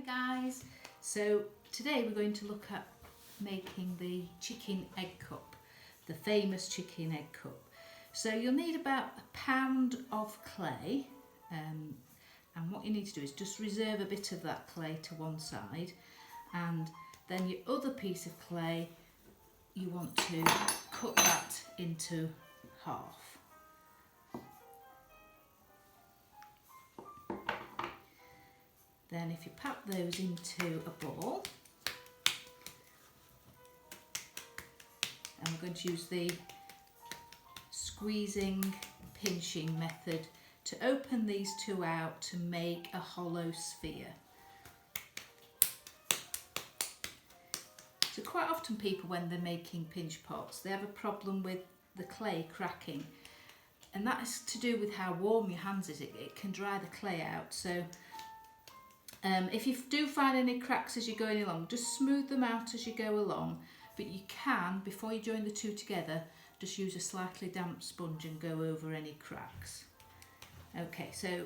guys, so today we're going to look at making the chicken egg cup, the famous chicken egg cup. So you'll need about a pound of clay, and what you need to do is just reserve a bit of that clay to one side, and then your other piece of clay, you want to cut that into half. Then if you pack those into a ball, and we're going to use the squeezing, pinching method to open these two out to make a hollow sphere. So quite often people, when they're making pinch pots, they have a problem with the clay cracking, and that is to do with how warm your hands is. It can dry the clay out. So if you do find any cracks as you're going along, just smooth them out as you go along, but you can, before you join the two together, just use a slightly damp sponge and go over any cracks. Okay, so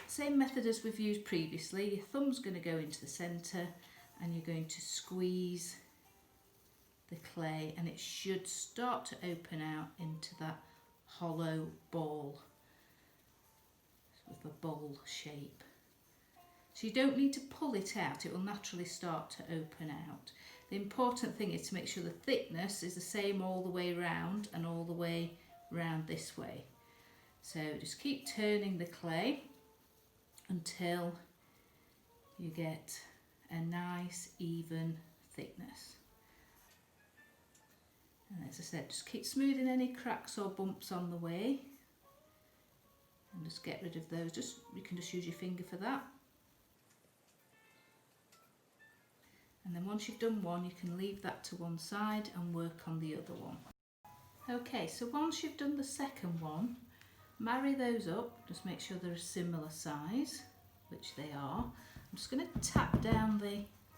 same method as we've used previously. Your thumb's going to go into the centre and you're going to squeeze the clay, and it should start to open out into that hollow ball, with a bowl shape. So you don't need to pull it out, it will naturally start to open out. The important thing is to make sure the thickness is the same all the way round and all the way round this way. So just keep turning the clay until you get a nice even thickness. And as I said, just keep smoothing any cracks or bumps on the way, and just get rid of those. You can just use your finger for that. And then once you've done one, you can leave that to one side and work on the other one. Okay, so once you've done the second one, marry those up, just make sure they're a similar size, which they are. I'm just going to tap down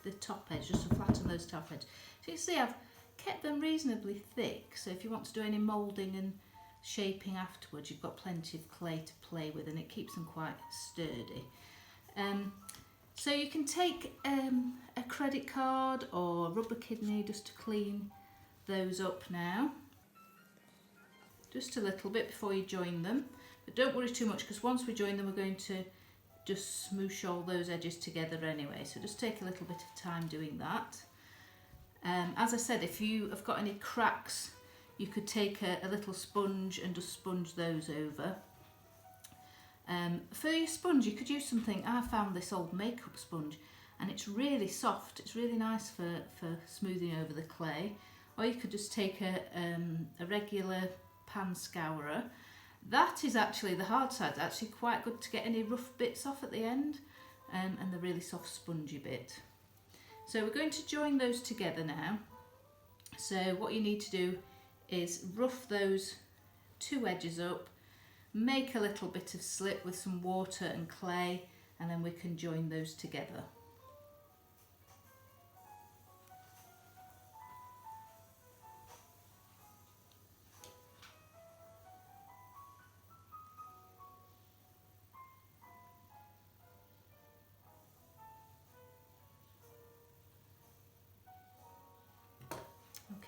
the top edge, just to flatten those top edges. So you can see I've kept them reasonably thick, so if you want to do any moulding and shaping afterwards, you've got plenty of clay to play with, and it keeps them quite sturdy. So you can take a credit card or rubber kidney just to clean those up now. Just a little bit before you join them. But don't worry too much, because once we join them, we're going to just smoosh all those edges together anyway. So just take a little bit of time doing that. As I said, if you have got any cracks, you could take a little sponge and just sponge those over. For your sponge, you could use something. I found this old makeup sponge, and it's really soft. It's really nice for smoothing over the clay. Or you could just take a regular pan scourer. That is actually the hard side. It's actually quite good to get any rough bits off at the end, and the really soft spongy bit. So we're going to join those together now. So what you need to do is rough those two edges up, make a little bit of slip with some water and clay, and then we can join those together.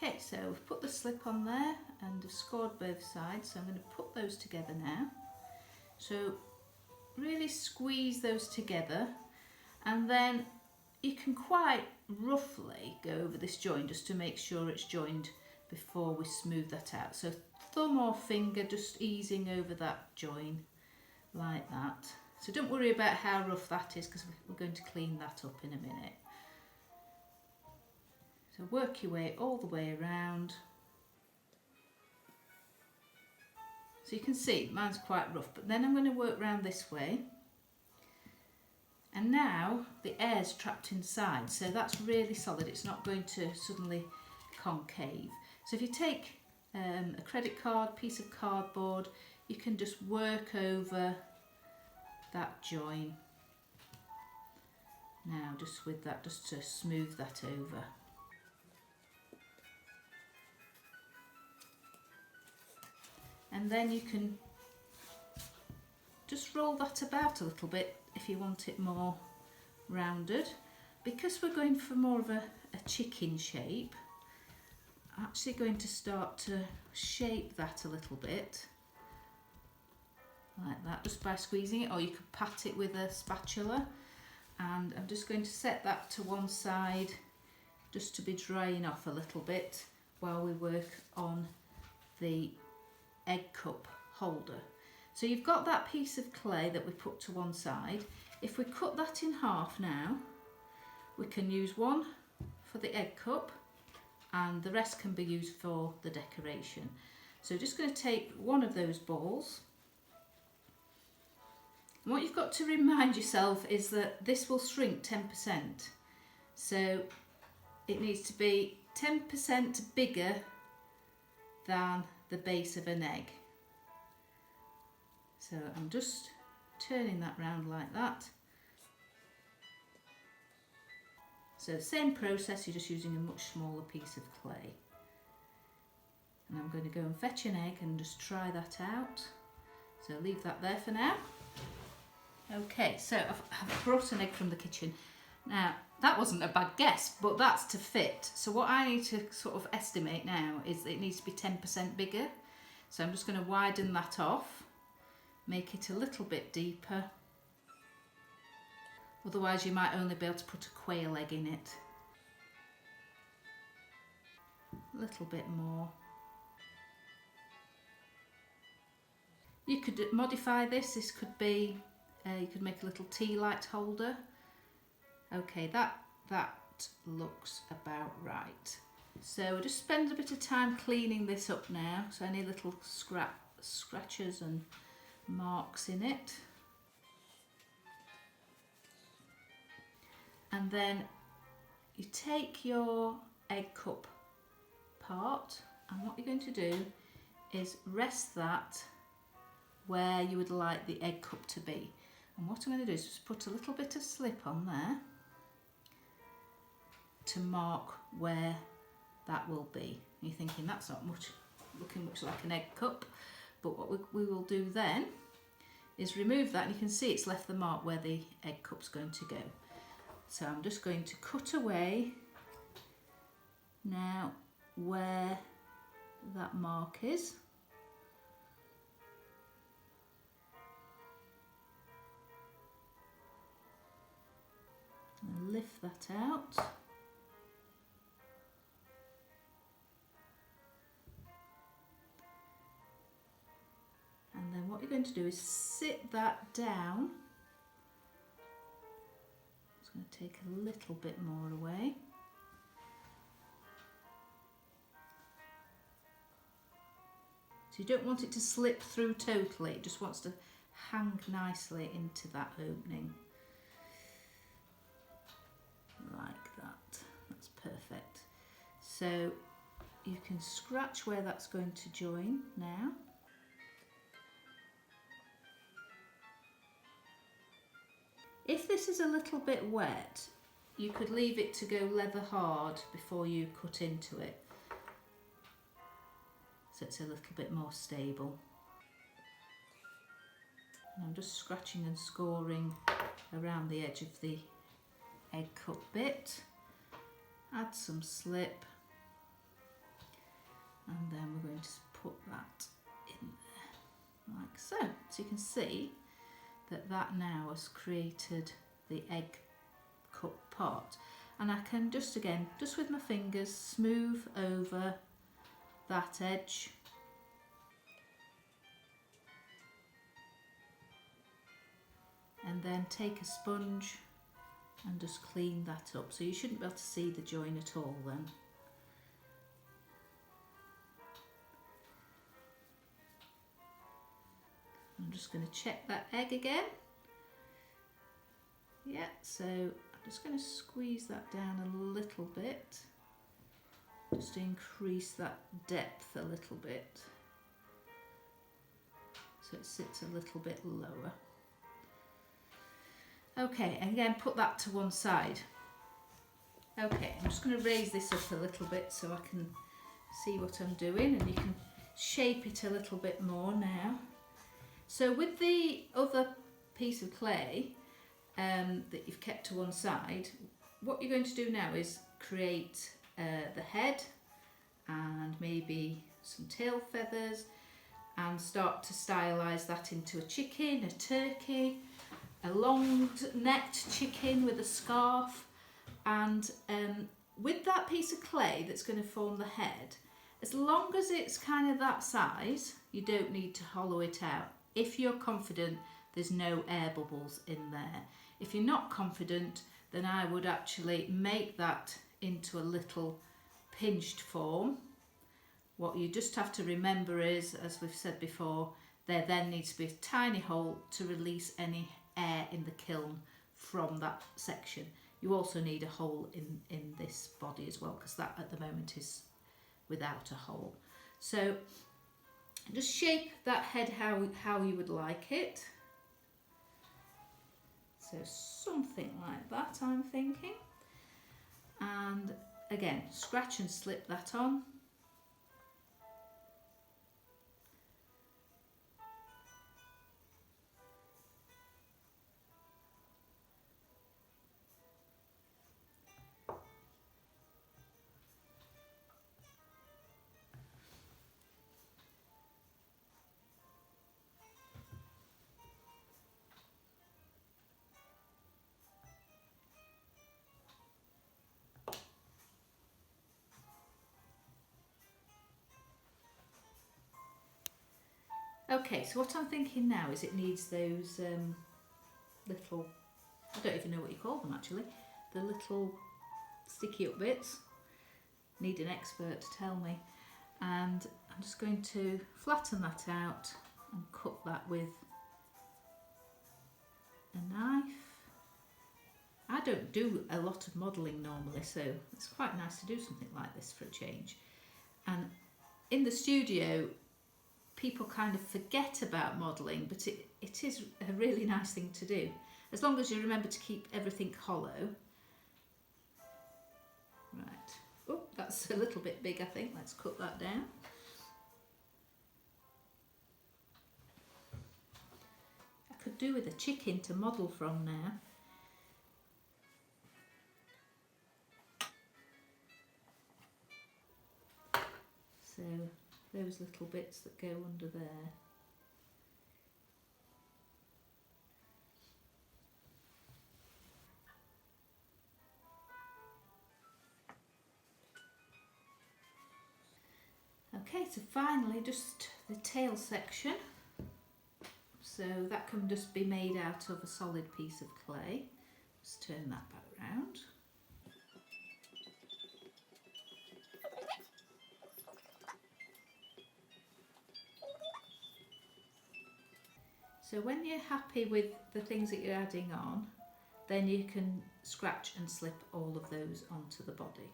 Okay, so we've put the slip on there and I've scored both sides, so I'm going to put those together now. So really squeeze those together, and then you can quite roughly go over this joint just to make sure it's joined before we smooth that out. So thumb or finger just easing over that join like that. So don't worry about how rough that is, because we're going to clean that up in a minute. So work your way all the way around. So you can see mine's quite rough, but then I'm going to work round this way. And now the air's trapped inside, so that's really solid. It's not going to suddenly concave. So if you take a credit card, piece of cardboard, you can just work over that join. Now just with that, just to smooth that over. And then you can just roll that about a little bit if you want it more rounded. because we're going for more of a chicken shape, I'm actually going to start to shape that a little bit, like that, just by squeezing it, or you could pat it with a spatula. And I'm just going to set that to one side just to be drying off a little bit while we work on the egg cup holder. So you've got that piece of clay that we put to one side. If we cut that in half now, we can use one for the egg cup and the rest can be used for the decoration. So just going to take one of those balls. And what you've got to remind yourself is that this will shrink 10%. So it needs to be 10% bigger than the base of an egg. So I'm just turning that round like that. So same process, you're just using a much smaller piece of clay. And I'm going to go and fetch an egg and just try that out. So leave that there for now. Okay, so I've brought an egg from the kitchen. Now, that wasn't a bad guess, but that's to fit. So what I need to sort of estimate now is that it needs to be 10% bigger. So I'm just going to widen that off, make it a little bit deeper. Otherwise you might only be able to put a quail egg in it. A little bit more. You could modify this. This could be, you could make a little tea light holder. Okay, that looks about right. So we'll just spend a bit of time cleaning this up now. So any little scratches and marks in it. And then you take your egg cup part and what you're going to do is rest that where you would like the egg cup to be. And what I'm going to do is just put a little bit of slip on there to mark where that will be. And you're thinking that's not looking much like an egg cup, but what we will do then is remove that and you can see it's left the mark where the egg cup's going to go. So I'm just going to cut away now where that mark is. And lift that out. And then what you're going to do is sit that down. It's going to take a little bit more away. So you don't want it to slip through totally, it just wants to hang nicely into that opening. Like that. That's perfect. So you can scratch where that's going to join now. If this is a little bit wet, you could leave it to go leather hard before you cut into it, so it's a little bit more stable. And I'm just scratching and scoring around the edge of the egg cup bit. Add some slip, and then we're going to put that in there like so. So you can see that now has created the egg cup part, and I can just again, just with my fingers, smooth over that edge. And then take a sponge and just clean that up. So you shouldn't be able to see the join at all then. I'm just going to check that egg again. Yeah, so I'm just going to squeeze that down a little bit, just to increase that depth a little bit, so it sits a little bit lower. Okay, and again put that to one side. Okay, I'm just going to raise this up a little bit so I can see what I'm doing, and you can shape it a little bit more now. So with the other piece of clay that you've kept to one side, what you're going to do now is create the head and maybe some tail feathers, and start to stylize that into a chicken, a turkey, a long-necked chicken with a scarf. And with that piece of clay that's going to form the head, as long as it's kind of that size, you don't need to hollow it out. If you're confident there's no air bubbles in there. If you're not confident, then I would actually make that into a little pinched form. What you just have to remember is, as we've said before, there then needs to be a tiny hole to release any air in the kiln from that section. You also need a hole in this body as well, because that at the moment is without a hole. So just shape that head how you would like it. So something like that, I'm thinking. And again, scratch and slip that on. Okay, so what I'm thinking now is it needs those little, I don't even know what you call them actually, the little sticky up bits. Need an expert to tell me. And I'm just going to flatten that out and cut that with a knife. I don't do a lot of modelling normally, so it's quite nice to do something like this for a change. And in the studio, people kind of forget about modelling, but it is a really nice thing to do, as long as you remember to keep everything hollow. Right, oh, that's a little bit big, I think. Let's cut that down. I could do with a chicken to model from now. So those little bits that go under there. Okay, so finally just the tail section. So that can just be made out of a solid piece of clay. Just turn that back round. So when you're happy with the things that you're adding on, then you can scratch and slip all of those onto the body.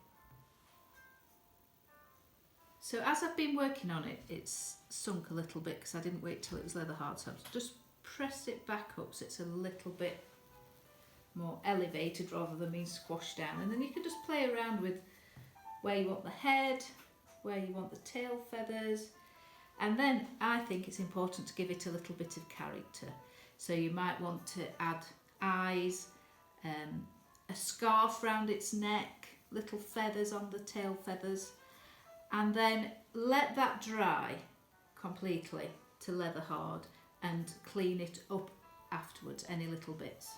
So as I've been working on it, it's sunk a little bit because I didn't wait till it was leather hard, so I've just pressed it back up so it's a little bit more elevated rather than being squashed down. And then you can just play around with where you want the head, where you want the tail feathers. And then I think it's important to give it a little bit of character. So you might want to add eyes, a scarf round its neck, little feathers on the tail feathers, and then let that dry completely to leather hard and clean it up afterwards, any little bits.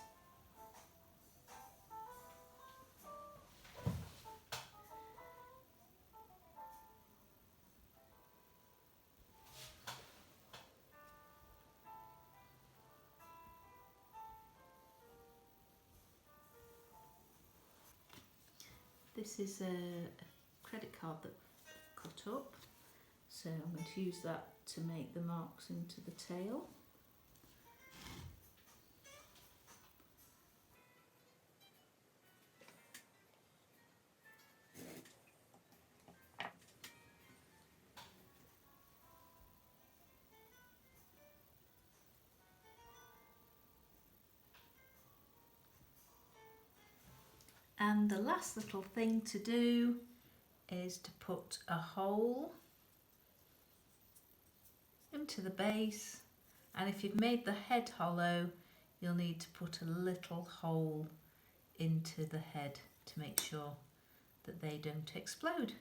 This is a credit card that I've cut up, so I'm going to use that to make the marks into the tail. And the last little thing to do is to put a hole into the base, and if you've made the head hollow, you'll need to put a little hole into the head to make sure that they don't explode.